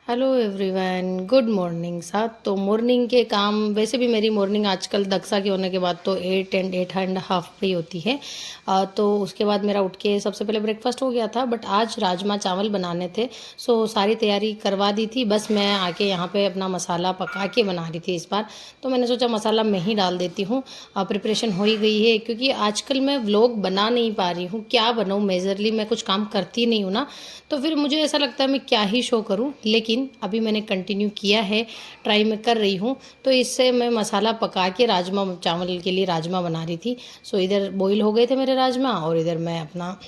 Hello everyone, good morning साहब। तो morning के काम, वैसे भी मेरी मॉर्निंग आजकल दक्षा के होने के बाद तो 8 एंड 8.5 पे ही होती है। तो उसके बाद मेरा उठ के सबसे पहले ब्रेकफास्ट हो गया था, बट आज राजमा चावल बनाने थे। सो सारी तैयारी करवा दी थी, बस मैं आके यहाँ पे अपना मसाला पका के बना रही थी इस बार। तो मैंने सोचा मसाला मैं ही डाल देती हूँ। प्रिपरेशन हो ही गई है, क्योंकि आजकल मैं व्लॉग बना नहीं पा रही हूँ। क्या बनाऊँ, मेजरली मैं कुछ काम करती नहीं हूँ ना, तो फिर मुझे ऐसा लगता है मैं क्या ही शो करूं। लेकिन अभी मैंने कंटिन्यू किया है, ट्राई मैं कर रही हूं। तो इससे मैं मसाला पका के राजमा चावल के लिए राजमा बना रही थी। सो इधर बॉईल हो गए थे मेरे राजमा, और इधर मैं अपना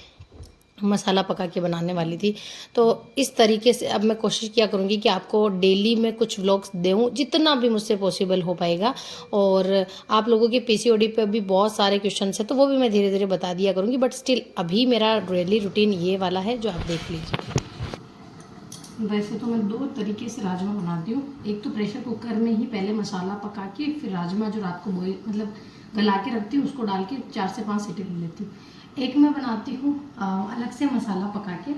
मसाला पका के बनाने वाली थी। तो इस तरीके से अब मैं कोशिश किया करूँगी कि आपको डेली मैं कुछ व्लॉग्स दूँ, जितना भी मुझसे पॉसिबल हो पाएगा। और आप लोगों के पीसीओडी पे भी बहुत सारे क्वेश्चन हैं, तो वो भी मैं धीरे धीरे बता दिया करूँगी। बट स्टिल अभी मेरा डेली रूटीन ये वाला है, जो आप देख लीजिए। वैसे तो मैं दो तरीके से राजमा बनाती हूँ। एक तो प्रेशर कुकर में ही पहले मसाला पका के फिर राजमा जो रात को बॉईल मतलब गला के रखती हूँ, उसको डाल के 4 से 5 सीटी ले लेती हूँ। एक मैं बनाती हूँ अलग से मसाला पका के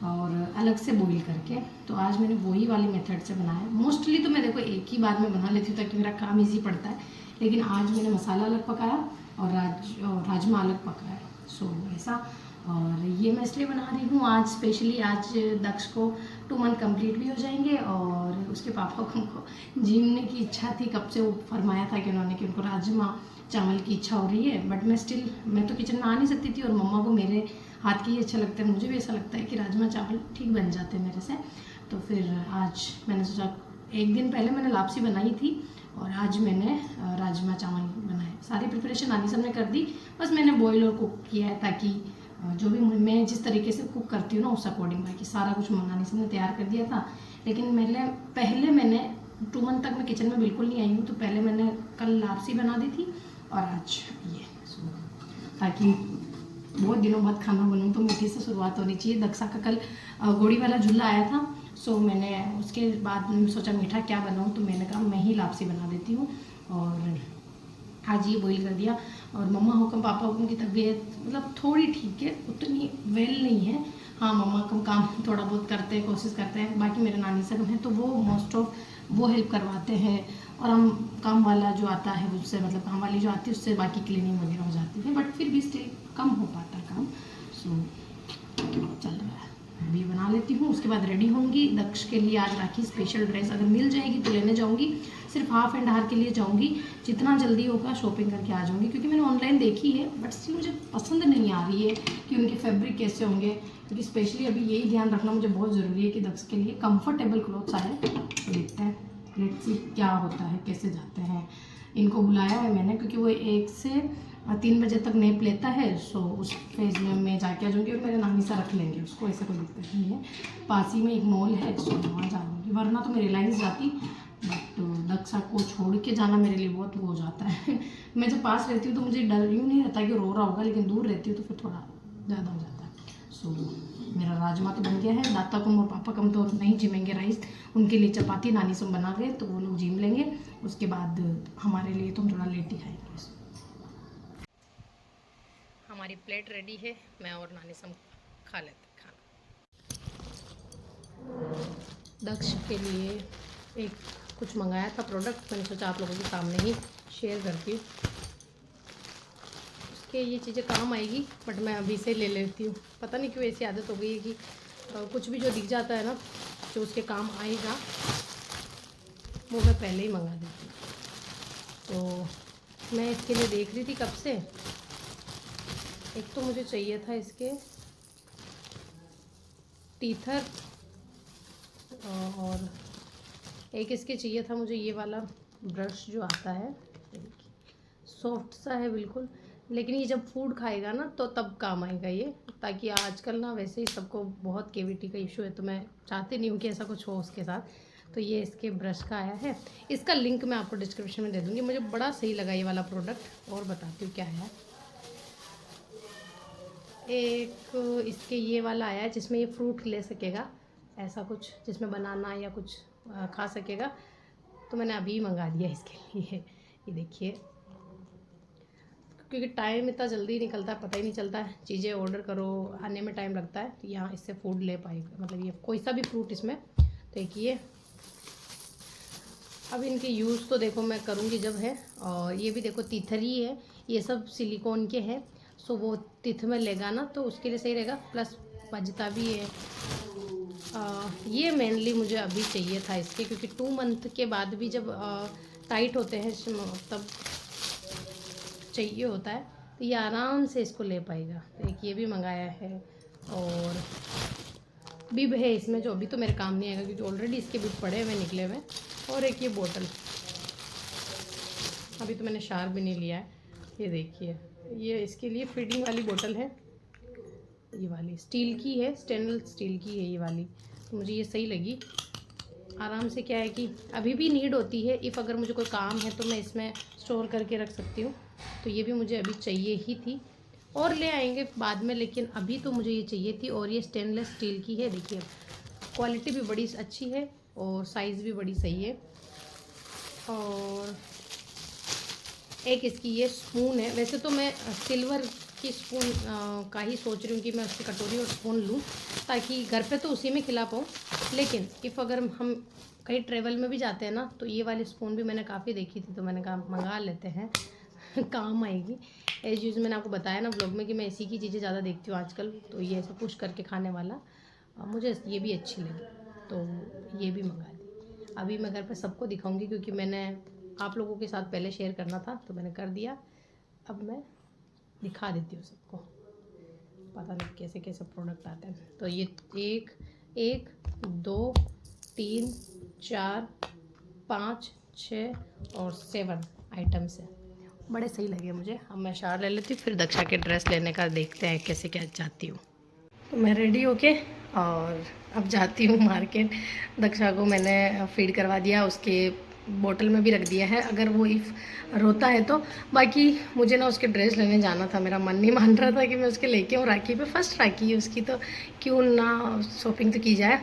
और अलग से बॉईल करके। तो आज मैंने वही वाली मेथड से बनाया। मोस्टली तो मैं देखो एक ही बार में बना लेती हूँ, ताकि मेरा काम ईजी पड़ता है। लेकिन आज मैंने मसाला अलग पकाया और राजमा अलग पकाया। सो ऐसा। और ये मैं इसलिए बना रही हूँ आज स्पेशली, आज दक्ष को 2 मंथ कंप्लीट भी हो जाएंगे। और उसके पापा को उनको जीमने की इच्छा थी, कब से वो फरमाया था कि उन्होंने कि उनको राजमा चावल की इच्छा हो रही है। बट मैं तो किचन में आ नहीं सकती थी, और मम्मा को मेरे हाथ के ही अच्छा लगता है। मुझे भी ऐसा लगता है कि राजमा चावल ठीक बन जाते हैं मेरे से। तो फिर आज मैंने सोचा, एक दिन पहले मैंने लापसी बनाई थी और आज मैंने राजमा चावल बनाए। सारी प्रिपरेशन आनी सबने कर दी, बस मैंने बॉईल और कुक किया है, ताकि जो भी मैं जिस तरीके से कुक करती हूँ ना उस अकॉर्डिंग। बाकी सारा कुछ मंगाने से मैंने तैयार कर दिया था। लेकिन पहले मैंने 2 मंथ तक मैं किचन में बिल्कुल नहीं आई हूँ। तो पहले मैंने कल लापसी बना दी थी और आज ये, ताकि बहुत दिनों बाद खाना बनूँ तो मीठी से शुरुआत होनी चाहिए। दक्षा का कल गोड़ी वाला झूला आया था। सो मैंने उसके बाद सोचा मीठा क्या बनाऊँ, तो मैंने कहा मैं ही लापसी बना देती हूँ। और आज ये बॉईल कर दिया। और मम्मा हुक्म पापा हुक्म की तबीयत मतलब थोड़ी ठीक है, उतनी वेल नहीं है। हाँ, मम्मा का काम थोड़ा बहुत करते हैं, कोशिश करते हैं। बाकी मेरे नानी सब हैं, तो वो मोस्ट ऑफ वो हेल्प करवाते हैं। और हम काम वाला जो आता है उससे, मतलब काम वाली जो आती है उससे बाकी क्लीनिंग वगैरह हो जाती है। बट फिर भी स्टिल कम हो पाता है काम। सो चल रहा है। अभी बना लेती हूँ, उसके बाद रेडी होंगी। दक्ष के लिए आज राखी स्पेशल ड्रेस अगर मिल जाएगी तो लेने जाऊँगी। सिर्फ हाफ एंड हार के लिए जाऊँगी, जितना जल्दी होगा शॉपिंग करके आ जाऊँगी। क्योंकि मैंने ऑनलाइन देखी है, बट स्टिल मुझे पसंद नहीं आ रही है कि उनके फैब्रिक कैसे होंगे। क्योंकि स्पेशली अभी यही ध्यान रखना मुझे बहुत ज़रूरी है कि दक्ष के लिए कंफर्टेबल क्लॉथ्स आए। तो देखते हैं, लेट्स सी क्या होता है, कैसे जाते हैं। इनको बुलाया है मैंने, क्योंकि वो 1 से 3 बजे तक नेप लेता है। सो उस फेज में मैं जाके आ जाऊँगी, और मेरे नानी सा रख लेंगे उसको, ऐसे कोई दिक्कत नहीं है। पास ही में एक मॉल है, सो वहाँ जाऊँगी। वरना तो मैं रिलायंस जाती, बट दक्षा को छोड़ के जाना मेरे लिए बहुत वो हो जाता है। मैं जब पास रहती हूँ तो मुझे डर यूँ नहीं रहता कि रो रहा होगा, लेकिन दूर रहती हूँ तो फिर थोड़ा ज़्यादा हो जाता है। सो मेरा राजमा तो बन गया है। दाता कम और पापा कम तो नहीं जिमेंगे राइस, उनके लिए चपाती नानी सब बना गए, तो वो लोग जिम लेंगे। उसके बाद हमारे लिए तो हम थोड़ा लेट ही खाएंगे। हमारी प्लेट रेडी है, मैं और नानी सब खा लेते खाना। दक्ष के लिए एक कुछ मंगाया था प्रोडक्ट, मैंने सोचा आप लोगों के सामने ही शेयर करती हूँ। उसके ये चीज़ें काम आएगी, बट मैं अभी से ले लेती हूँ। पता नहीं क्यों ऐसी आदत हो गई है कि कुछ भी जो दिख जाता है ना, जो उसके काम आएगा, वो मैं पहले ही मंगा देती हूँ। तो मैं इसके लिए देख रही थी कब से। एक तो मुझे चाहिए था इसके टीथर, और एक इसके चाहिए था मुझे ये वाला ब्रश जो आता है, सॉफ्ट सा है बिल्कुल। लेकिन ये जब फूड खाएगा ना तो तब काम आएगा ये, ताकि आजकल ना वैसे ही सबको बहुत केविटी का इशू है, तो मैं चाहती नहीं हूँ कि ऐसा कुछ हो उसके साथ। तो ये इसके ब्रश का आया है, इसका लिंक मैं आपको डिस्क्रिप्शन में दे दूँगी। मुझे बड़ा सही लगा ये वाला प्रोडक्ट, और बताती हूँ क्या है। एक इसके ये वाला आया है जिसमें ये फ्रूट ले सकेगा, ऐसा कुछ, जिसमें बनाना या कुछ खा सकेगा। तो मैंने अभी मंगा दिया इसके लिए। ये देखिए, क्योंकि टाइम इतना जल्दी निकलता है, पता ही नहीं चलता है। चीज़ें ऑर्डर करो, आने में टाइम लगता है। तो यहाँ इससे फूड ले पाएगा, मतलब ये कोई सा भी फ्रूट इसमें देखिए अब इनके यूज़ तो देखो मैं करूँगी जब है। और ये भी देखो तीथरी है, ये सब सिलिकॉन के हैं, सो वो तिथ में लेगा ना तो उसके लिए सही रहेगा, प्लस बजता भी है। ये मेनली मुझे अभी चाहिए था इसके, क्योंकि 2 मंथ के बाद भी जब टाइट होते हैं तब चाहिए होता है, तो ये आराम से इसको ले पाएगा। तो एक ये भी मंगाया है, और बिब है इसमें जो अभी तो मेरे काम नहीं आएगा क्योंकि ऑलरेडी इसके बिब पड़े हुए निकले हुए। और एक ये बोतल, अभी तो मैंने शार भी नहीं लिया है। ये देखिए, ये इसके लिए फीडिंग वाली बोतल है, ये वाली स्टील की है, स्टेनलेस स्टील की है ये वाली, तो मुझे ये सही लगी। आराम से क्या है कि अभी भी नीड होती है, इफ़ अगर मुझे कोई काम है तो मैं इसमें स्टोर करके रख सकती हूँ। तो ये भी मुझे अभी चाहिए ही थी, और ले आएंगे बाद में, लेकिन अभी तो मुझे ये चाहिए थी। और ये स्टेनलेस स्टील की है, देखिए क्वालिटी भी बड़ी अच्छी है और साइज़ भी बड़ी सही है। और एक इसकी ये स्पून है, वैसे तो मैं सिल्वर की स्पून का ही सोच रही हूँ कि मैं उसकी कटोरी और स्पून लूँ, ताकि घर पे तो उसी में खिला पाऊँ। लेकिन इफ़ अगर हम कहीं ट्रेवल में भी जाते हैं ना, तो ये वाली स्पून भी मैंने काफ़ी देखी थी, तो मैंने कहा मंगा लेते हैं काम आएगी। एज यूज मैंने आपको बताया ना ब्लॉग में कि मैं इसी की चीज़ें ज़्यादा देखती हूँ आजकल, तो ये ऐसे पुश करके खाने वाला मुझे ये भी अच्छी लगी, तो ये भी मंगा दी। अभी मैं घर पर सबको दिखाऊंगी, क्योंकि मैंने आप लोगों के साथ पहले शेयर करना था तो मैंने कर दिया, अब मैं दिखा देती हूँ सबको। पता नहीं कैसे कैसे प्रोडक्ट आते हैं। तो ये 1 2 3 4 5 6 और 7 आइटम्स हैं, बड़े सही लगे मुझे। अब मैं शार ले लेती हूँ, फिर दक्षा के ड्रेस लेने का देखते हैं कैसे क्या चाहती हूँ। तो मैं रेडी होके और अब जाती हूँ मार्केट। दक्षा को मैंने फीड करवा दिया, उसके बोतल में भी रख दिया है अगर वो इफ़ रोता है तो। बाकी मुझे ना उसके ड्रेस लेने जाना था, मेरा मन नहीं मान रहा था कि मैं उसके लेके आऊँ। राखी पे फर्स्ट राखी है उसकी, तो क्यों ना शॉपिंग तो की जाए।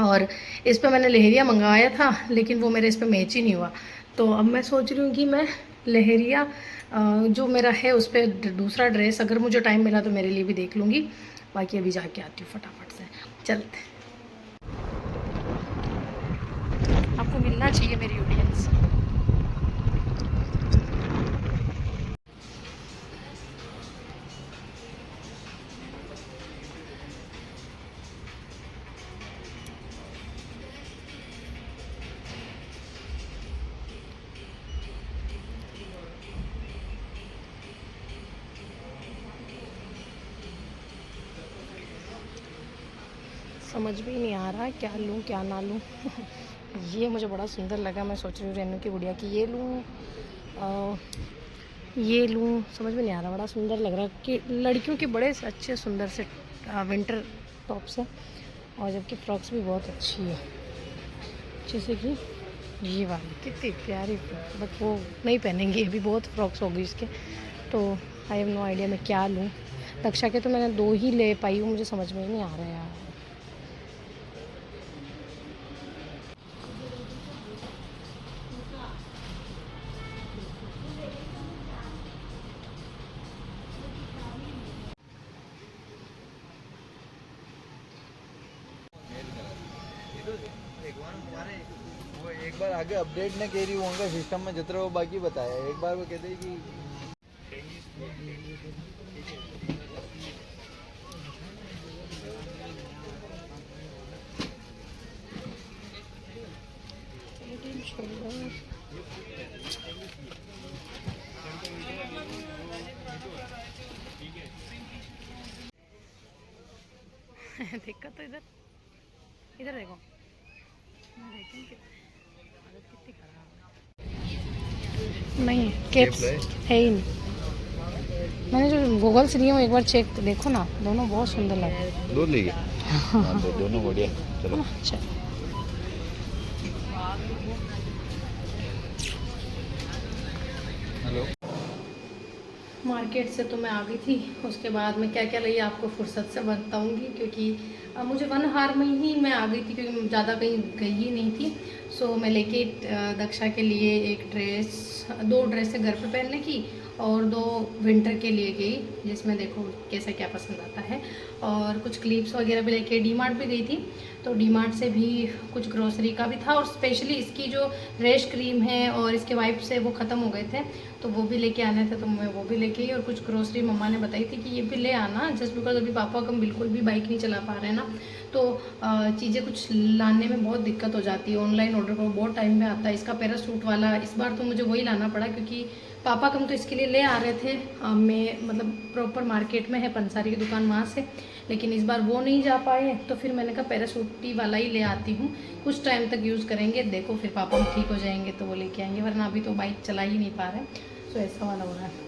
और इस पर मैंने लहरिया मंगवाया था, लेकिन वो मेरे इस पर मैच ही नहीं हुआ। तो अब मैं सोच रही हूँ कि मैं लहरिया जो मेरा है उस पर दूसरा ड्रेस अगर मुझे टाइम मिला तो मेरे लिए भी देख लूँगी। बाकी अभी जाके आती हूँ फटाफट से, चलते। आपको मिलना चाहिए मेरी ऑडियंस। समझ भी नहीं आ रहा क्या लूँ क्या ना लूँ ये मुझे बड़ा सुंदर लगा, मैं सोच रही हूँ रेनू की गुड़िया की ये लूँ ये लूँ, समझ में नहीं आ रहा। बड़ा सुंदर लग रहा है कि लड़कियों के बड़े अच्छे सुंदर से विंटर टॉप्स हैं, और जबकि फ्रॉक्स भी बहुत अच्छी है, जैसे कि ये वाली कितनी प्यारी फ्रॉक, बट वो नहीं पहनेंगी अभी, बहुत फ्रॉक्स होगी इसके। तो आई हैव नो आइडिया मैं क्या लूँ। दक्षा के तो मैंने 2 ही ले पाई हूँ, मुझे समझ में ही नहीं आ रहा है यार। वो एक बार आगे अपडेट न करी होंगे सिस्टम में जितना वो बाकी बताया, एक बार वो कहते हैं कि दिक्कत तो इधर इधर देखो, कितनी खराब है। नहीं कैप्स है ही नहीं, मैंने जो गूगल से लिया हूँ एक बार चेक देखो ना, दोनों बहुत सुंदर लग रहे हैं। दो लीजिए। हाँ, दोनों बढ़िया। चलो अच्छा, हेलो। मार्केट से तो मैं आ गई थी, उसके बाद मैं क्या क्या लाई आपको फुर्सत से बताऊंगी, क्योंकि मुझे 1 हार में ही मैं आ गई थी, क्योंकि ज़्यादा कहीं गई ही नहीं थी। सो मैं लेके दक्षा के लिए एक ड्रेस, 2 ड्रेस है घर पे पहनने की, और 2 विंटर के लिए गई, जिसमें देखो कैसा क्या पसंद आता है। और कुछ क्लिप्स वगैरह भी लेके डी मार्ट भी गई थी, तो डी मार्ट से भी कुछ ग्रोसरी का भी था, और स्पेशली इसकी जो रेश क्रीम है और इसके वाइप्स है वो ख़त्म हो गए थे, तो वो भी लेके आने थे, तो मैं वो भी लेके आई। और कुछ ग्रोसरी मम्मा ने बताई थी कि ये भी ले आना, जस्ट बिकॉज अभी पापा का बिल्कुल भी बाइक नहीं चला पा रहे हैं ना, तो चीज़ें कुछ लाने में बहुत दिक्कत हो जाती है। ऑनलाइन ऑर्डर करो बहुत टाइम में आता है। इसका पैरासूट वाला इस बार तो मुझे वही लाना पड़ा, क्योंकि पापा कम तो इसके लिए ले आ रहे थे, मैं मतलब प्रॉपर मार्केट में है पंसारी की दुकान वहाँ से, लेकिन इस बार वो नहीं जा पाए, तो फिर मैंने कहा पैरासूटी वाला ही ले आती हूँ, कुछ टाइम तक यूज़ करेंगे, देखो फिर पापा ठीक हो जाएंगे तो वो लेके आएंगे, वरना अभी तो बाइक चला ही नहीं पा रहे, तो ऐसा वाला हो रहा है।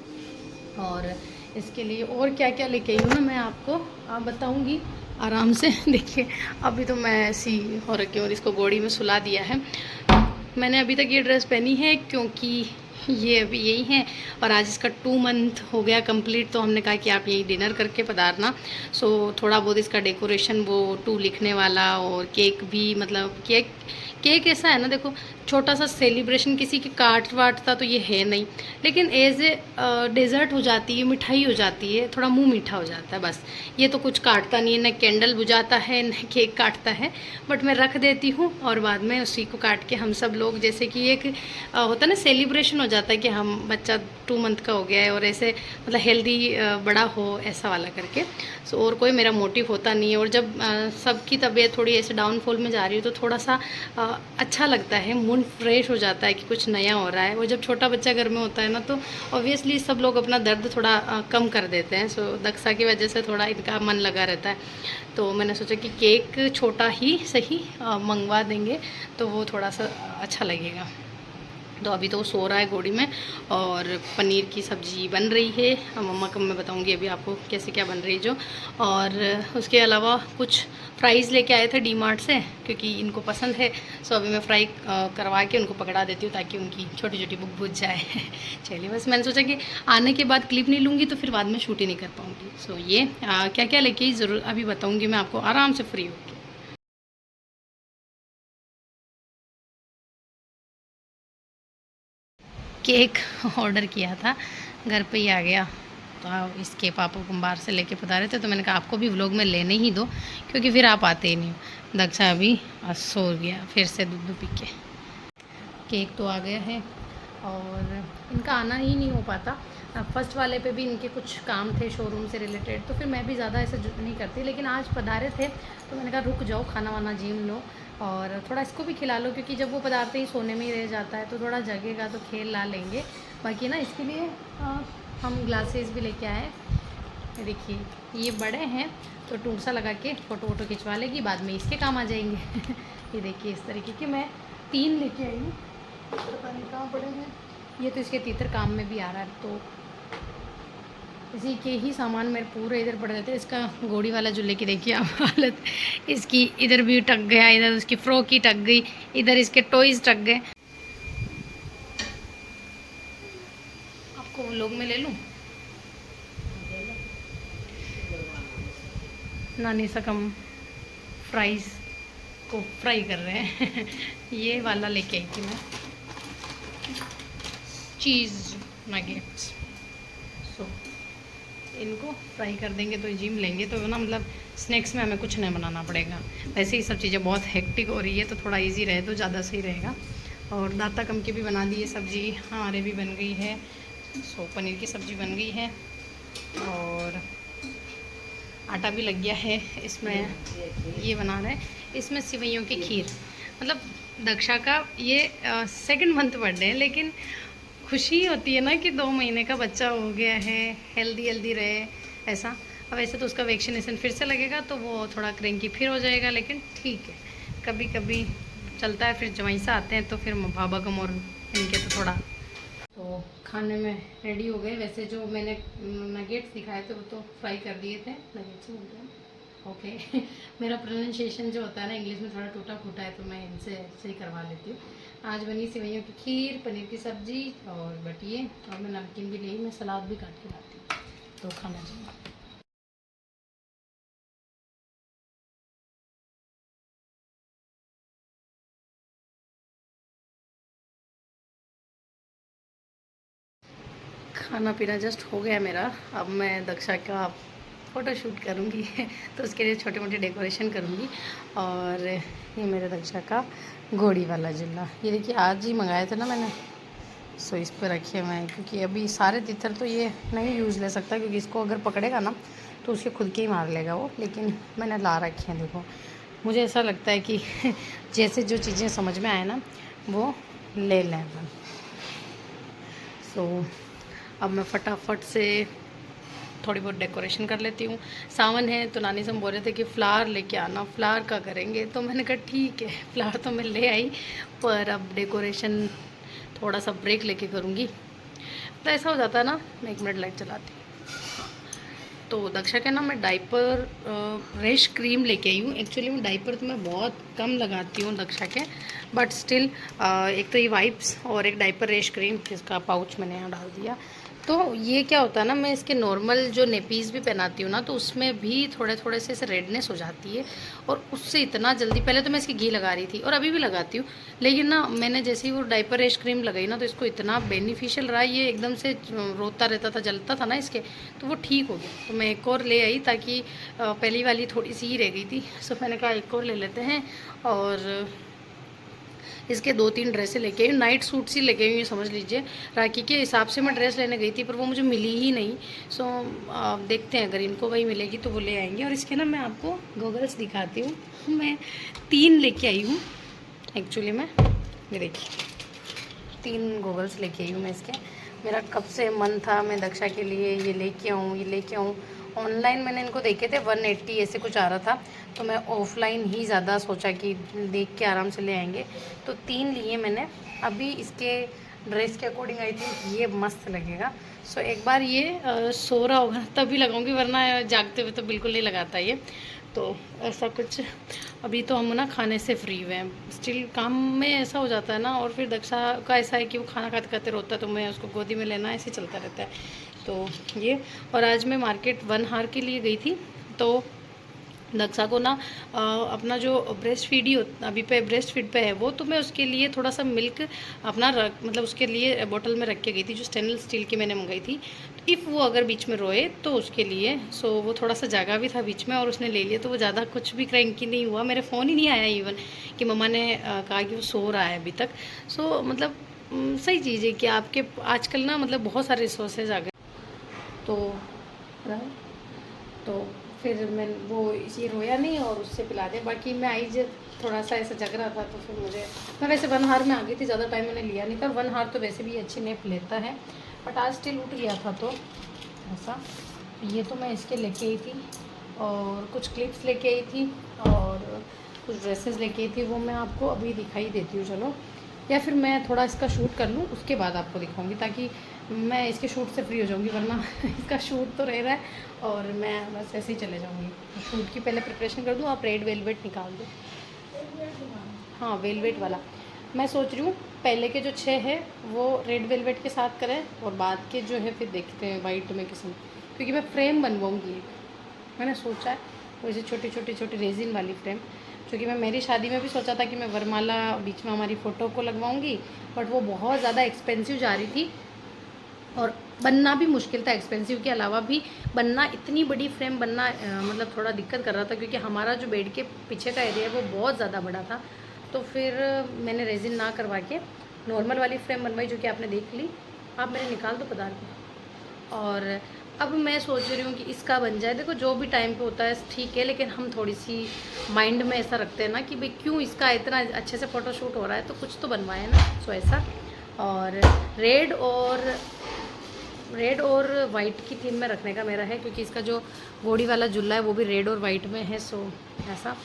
और इसके लिए और क्या क्या लेके आई हूँ ना मैं आपको बताऊँगी आराम से। देखिए अभी तो मैं ऐसी हो रखी हूँ और इसको गोड़ी में सुला दिया है। मैंने अभी तक ये ड्रेस पहनी है क्योंकि ये अभी यही है, और आज इसका 2 मंथ हो गया कंप्लीट, तो हमने कहा कि आप यही डिनर करके पधारना। सो थोड़ा बहुत इसका डेकोरेशन, वो 2 लिखने वाला, और केक भी, मतलब केक ऐसा है ना, देखो छोटा सा सेलिब्रेशन, किसी की काट वाटता तो ये है नहीं, लेकिन एज ए डेजर्ट हो जाती है, मिठाई हो जाती है, थोड़ा मुंह मीठा हो जाता है बस। ये तो कुछ काटता नहीं है, न कैंडल बुझाता है न केक काटता है, बट मैं रख देती हूँ और बाद में उसी को काट के हम सब लोग, जैसे कि एक होता है ना सेलिब्रेशन हो जाता है कि हम बच्चा 2 मंथ का हो गया है और ऐसे मतलब हेल्दी बड़ा हो, ऐसा वाला करके। सो और कोई मेरा मोटिव होता नहीं है। और जब सबकी तबीयत थोड़ी ऐसे डाउनफॉल में जा रही हो तो थोड़ा सा अच्छा लगता है, मूड फ्रेश हो जाता है कि कुछ नया हो रहा है। और जब छोटा बच्चा घर में होता है ना, तो ऑब्वियसली सब लोग अपना दर्द थोड़ा कम कर देते हैं। सो दक्षा की वजह से थोड़ा इनका मन लगा रहता है, तो मैंने सोचा कि केक छोटा ही सही मंगवा देंगे, तो वो थोड़ा सा अच्छा लगेगा। तो अभी तो वो सो रहा है गोड़ी में, और पनीर की सब्ज़ी बन रही है। मम्मा को मैं बताऊंगी अभी आपको कैसे क्या बन रही है जो। और उसके अलावा कुछ फ्राइज़ लेके आए थे डी मार्ट से, क्योंकि इनको पसंद है। सो अभी मैं फ्राई करवा के उनको पकड़ा देती हूँ, ताकि उनकी छोटी छोटी भूख बुझ जाए। चलिए, बस मैंने सोचा कि आने के बाद क्लिप नहीं लूँगी तो फिर बाद में शूट ही नहीं कर पाऊँगी। सो ये क्या क्या लेके ज़रूर अभी बताऊँगी मैं आपको आराम से फ्री होकर। केक ऑर्डर किया था, घर पे ही आ गया, तो इसके पापा को बाहर से लेके पता रहे थे, तो मैंने कहा आपको भी व्लॉग में लेने ही दो, क्योंकि फिर आप आते ही नहीं हो। दक्षा अभी सो गया फिर से दूध पी के। केक तो आ गया है, और इनका आना ही नहीं हो पाता। फर्स्ट वाले पे भी इनके कुछ काम थे शोरूम से रिलेटेड, तो फिर मैं भी ज़्यादा ऐसे नहीं करती, लेकिन आज पधारे थे तो मैंने कहा रुक जाओ, खाना वाना जीम लो और थोड़ा इसको भी खिला लो, क्योंकि जब वो पधारते ही सोने में ही रह जाता है, तो थोड़ा जगेगा तो खेल ला लेंगे। बाकी ना इसके लिए हम ग्लासेस भी लेके आए। देखिए ये बड़े हैं, तो टूसा लगा के फ़ोटो वोटो खिंचवा लेगी, बाद में इसके काम आ जाएंगे। ये देखिए इस तरीके के मैं 3 लेके आई हूँ, पता नहीं कहाँ पड़े हैं। ये तो इसके तीतर काम में भी आ रहा है, तो इसी के ही सामान मेरे पूरे इधर पड़ जाते हैं। इसका गोड़ी वाला जो लेके देखिए आप हालत, इसकी इधर भी टक गया, इधर उसकी फ्रॉक ही टक गई, इधर इसके टॉयज़ टक गए। आपको व्लॉग में ले लूँ, नानी सा कम फ्राइज़ को फ्राई कर रहे हैं। ये वाला लेके आई थी मैं, चीज़ नगेट्स। सो इनको फ्राई कर देंगे तो जिम लेंगे, तो ना मतलब स्नैक्स में हमें कुछ नहीं बनाना पड़ेगा। वैसे ही सब चीज़ें बहुत हेक्टिक हो रही है, तो थोड़ा इजी रहे तो ज़्यादा सही रहेगा। और दाता कम की भी बना दी है सब्ज़ी, हमारे भी बन गई है। सो पनीर की सब्ज़ी बन गई है, और आटा भी लग गया है। इसमें ये बना रहे हैं, इसमें सिवैयों की खीर। मतलब दक्षा का ये 2nd मंथ बर्थडे है, लेकिन खुशी होती है ना कि 2 महीने का बच्चा हो गया है, हेल्दी हेल्दी रहे ऐसा। अब वैसे तो उसका वैक्सीनेशन फिर से लगेगा, तो वो थोड़ा क्रैंकी फिर हो जाएगा, लेकिन ठीक है, कभी कभी चलता है। फिर जवाइसा आते हैं तो फिर भाबागम और इनके तो थोड़ा। तो खाने में रेडी हो गए। वैसे जो मैंने नगेट्स दिखाए थे वो तो फ्राई कर दिए थे, नगेट्स ही बोलते हैं ओके। मेरा प्रोनाउंसिएशन जो होता है ना इंग्लिश में थोड़ा टूटा फूटा है, तो मैं इनसे सही करवा लेती हूँ। आज बनी सेवइयों की खीर, पनीर की सब्ज़ी और बटिए, और मैं नमकीन भी ली, मैं सलाद भी काट के लाती हूँ, तो खाना चाहिए। खाना पीना जस्ट हो गया मेरा। अब मैं दक्षा का फ़ोटो शूट करूँगी तो उसके लिए छोटे मोटे डेकोरेशन करूँगी। और ये मेरे दक्षा का घोड़ी वाला झूला, ये देखिए आज ही मंगाया था ना मैंने, सो इस पर रखे हुए हैं क्योंकि अभी सारे तितर तो ये नहीं यूज़ ले सकता क्योंकि इसको अगर पकड़ेगा ना तो उसके खुद के ही मार लेगा वो। लेकिन मैंने ला रखे हैं, देखो मुझे ऐसा लगता है कि जैसे जो चीज़ें समझ में आए ना वो ले लें अपन। सो अब मैं फटाफट से थोड़ी बहुत डेकोरेशन कर लेती हूँ। सावन है तो नानी से हम बोल रहे थे कि फ्लावर लेके आना, फ्लावर का करेंगे, तो मैंने कहा ठीक है फ्लावर तो मैं ले आई, पर अब डेकोरेशन थोड़ा सा ब्रेक लेके करूँगी। तो ऐसा हो जाता है ना। मैं 1 मिनट लाइट चलाती हूँ। तो दक्षा के ना मैं डाइपर रेश क्रीम लेके आई हूँ। एक्चुअली मैं डाइपर तो मैं बहुत कम लगाती हूँ दक्षा के, बट स्टिल एक तो ये वाइप्स और एक डाइपर रेश क्रीम, जिसका पाउच मैंने यहाँ डाल दिया। तो ये क्या होता है ना, मैं इसके नॉर्मल जो नेपीज़ भी पहनाती हूँ ना तो उसमें भी थोड़े थोड़े से ऐसे रेडनेस हो जाती है। और उससे इतना जल्दी, पहले तो मैं इसकी घी लगा रही थी और अभी भी लगाती हूँ, लेकिन ना मैंने जैसे ही वो डाइपर रेश क्रीम लगाई ना तो इसको इतना बेनिफिशियल रहा। ये एकदम से रोता रहता था, जलता था ना इसके, तो वो ठीक हो गया। तो मैं एक और ले आई ताकि पहली वाली थोड़ी सी ही रह गई थी, सो मैंने कहा एक और ले लेते हैं। और इसके 2-3 ड्रेसें लेके आई, नाइट सूट सी लेके आई हूँ, ये समझ लीजिए। राखी के हिसाब से मैं ड्रेस लेने गई थी पर वो मुझे मिली ही नहीं। सो देखते हैं अगर इनको वही मिलेगी तो वो ले आएंगे। और इसके ना मैं आपको गॉगल्स दिखाती हूँ। मैं 3 लेके आई हूँ एक्चुअली में, ये देखिए 3 गॉगल्स लेके आई हूँ मैं इसके। मेरा कब से मन था मैं दक्षा के लिए ये लेके आऊँ, ये लेके आऊँ। ऑनलाइन मैंने इनको देखे थे 180 ऐसे कुछ आ रहा था, तो मैं ऑफ़लाइन ही ज़्यादा सोचा कि देख के आराम से ले आएंगे। तो 3 लिए मैंने। अभी इसके ड्रेस के अकॉर्डिंग आई थिंक ये मस्त लगेगा। सो एक बार ये सो रहा होगा तभी लगाऊंगी, वरना जागते हुए तो बिल्कुल नहीं लगाता ये। तो ऐसा कुछ। अभी तो हम ना खाने से फ्री हुए हैं, स्टिल काम में ऐसा हो जाता है ना। और फिर दक्षा का ऐसा है कि वो खाना खाते खाते रोता है तो मैं उसको गोदी में लेना, ऐसे चलता रहता है। तो ये। और आज मैं मार्केट 1 हार के लिए गई थी, तो दक्षा को ना अपना जो ब्रेस्ट फीड ही अभी पे ब्रेस्ट फीड पे है वो, तो मैं उसके लिए थोड़ा सा मिल्क अपना मतलब उसके लिए बोतल में रख के गई थी, जो स्टेनलेस स्टील की मैंने मंगाई थी। तो इफ़ वो अगर बीच में रोए तो उसके लिए, सो वो थोड़ा सा जगह भी था बीच में और उसने ले लिया, तो वो ज़्यादा कुछ भी क्रैंकी नहीं हुआ। मेरे फ़ोन ही नहीं आया इवन कि मम्मा ने कहा कि वो सो रहा है अभी तक। सो मतलब सही चीज़ है कि आपके आजकल ना मतलब बहुत सारे रिसोर्सेज आ गए। तो तो फिर मैं वो इसी रोया नहीं और उससे पिला दे। बाकी मैं आई जब थोड़ा सा ऐसा जग रहा था तो फिर मैं वैसे 1 हार में आ गई थी, ज़्यादा टाइम मैंने लिया नहीं था। 1 हार तो वैसे भी अच्छी नेप लेता है, बट आज स्टिल उठ गया था तो ऐसा। ये तो मैं इसके लेके आई थी और कुछ क्लिप्स लेके आई थी और कुछ ड्रेसेस लेके आई थी, वो मैं आपको अभी दिखाई देती हूँ चलो। या फिर मैं थोड़ा इसका शूट कर लूँ उसके बाद आपको दिखाऊंगी, ताकि मैं इसके शूट से फ्री हो जाऊंगी, वरना इसका शूट तो रह रहा है और मैं बस ऐसे ही चले जाऊंगी। शूट की पहले प्रिपरेशन कर दूँ। आप रेड वेलवेट निकाल दो। हाँ वेलवेट वाला मैं सोच रही हूँ। पहले के जो 6 है वो रेड वेलवेट के साथ करें और बाद के जो है फिर देखते हैं वाइट में किस्म, क्योंकि मैं फ्रेम बनवाऊँगी। मैंने सोचा है वैसे छोटी रेजिन वाली फ्रेम, क्योंकि मैं मेरी शादी में भी सोचा था कि मैं वरमाला बीच में हमारी फ़ोटो को लगवाऊंगी, बट वो बहुत ज़्यादा एक्सपेंसिव जा रही थी और बनना भी मुश्किल था। एक्सपेंसिव के अलावा भी बनना, इतनी बड़ी फ्रेम बनना मतलब थोड़ा दिक्कत कर रहा था, क्योंकि हमारा जो बेड के पीछे का एरिया है वो बहुत ज़्यादा बड़ा था। तो फिर मैंने रेजिन ना करवा के नॉर्मल वाली फ्रेम बनवाई, जो कि आपने देख ली। आप मेरे निकाल दो पदार्थ। और अब मैं सोच रही हूँ कि इसका बन जाए। देखो जो भी टाइम पे होता है ठीक है, लेकिन हम थोड़ी सी माइंड में ऐसा रखते हैं ना कि भाई क्यों इसका इतना अच्छे से फ़ोटोशूट हो रहा है तो कुछ तो बनवाए ना, सो ऐसा। और रेड और वाइट की थीम में रखने का मेरा है, क्योंकि इसका जो घोड़ी वाला झूला है वो भी रेड और वाइट में है, सो ऐसा।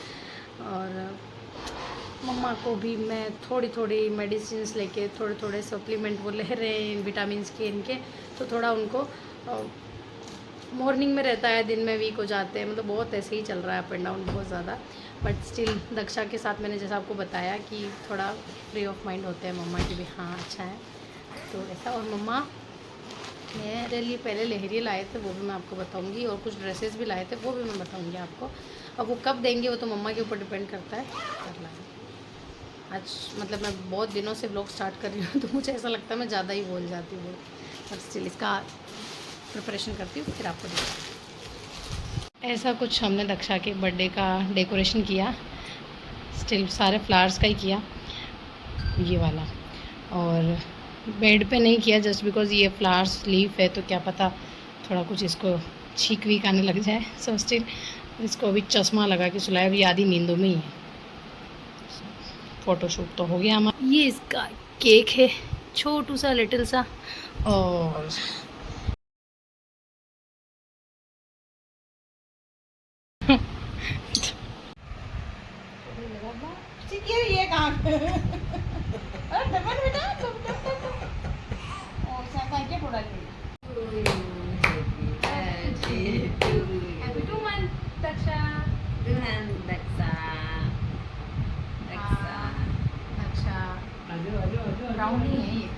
और मम्मा को भी मैं थोड़ी मेडिसिन लेके थोड़े सप्लीमेंट वो ले रहे हैं विटामिन के इनके, तो थोड़ा उनको मॉर्निंग में रहता है, दिन में वीक हो जाते हैं, मतलब बहुत ऐसे ही चल रहा है अप एंड डाउन बहुत ज़्यादा। बट स्टिल दक्षा के साथ मैंने जैसा आपको बताया कि थोड़ा फ्री ऑफ माइंड होते हैं मम्मा की भी, हाँ अच्छा है तो ऐसा। और मम्मा मेरे लिए पहले लहरिये लाए थे, वो भी मैं आपको बताऊंगी, और कुछ ड्रेसेस भी लाए थे वो भी मैं बताऊंगी आपको। अब वो कब देंगे वो तो मम्मा के ऊपर डिपेंड करता है, कर लाएँ। आज मतलब मैं बहुत दिनों से व्लॉग स्टार्ट कर रही हूँ तो मुझे ऐसा लगता है मैं ज़्यादा ही बोल जाती हूँ। पर स्टिल इसका प्रिपरेशन करती हूँ फिर आपको दिखाती हूँ। ऐसा कुछ हमने दक्षा के बर्थडे का डेकोरेशन किया, स्टिल सारे फ्लावर्स का ही किया ये वाला, और बेड पे नहीं किया जस्ट बिकॉज ये फ्लावर्स लीफ है तो क्या पता थोड़ा कुछ इसको छींक वीक आने लग जाए। सो स्टिल इसको अभी चश्मा लगा के सुलाया, अभी आधी नींदों में ही है। फ़ोटोशूट तो हो गया हमारा। ये इसका केक है, छोटू सा लिटिल सा, और ये कहाँ ब्राउनी है ये।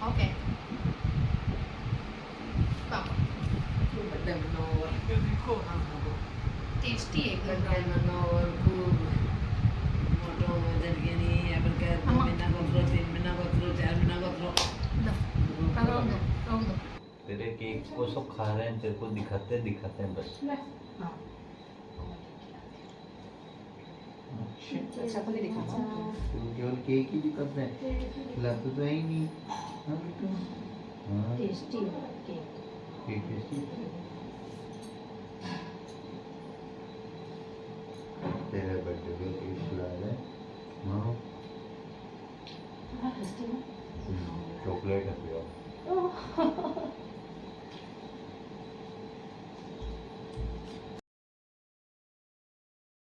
ओके टेस्टी एकदम। तेरे केक को सब खा रहे हैं, तेरे को दिखाते हैं बस। अच्छा तो नहीं दिखा केवल केक ही दिखाते हैं, खिलाते तो है ही नहीं। हाँ बेटा, हाँ। Tasty cake.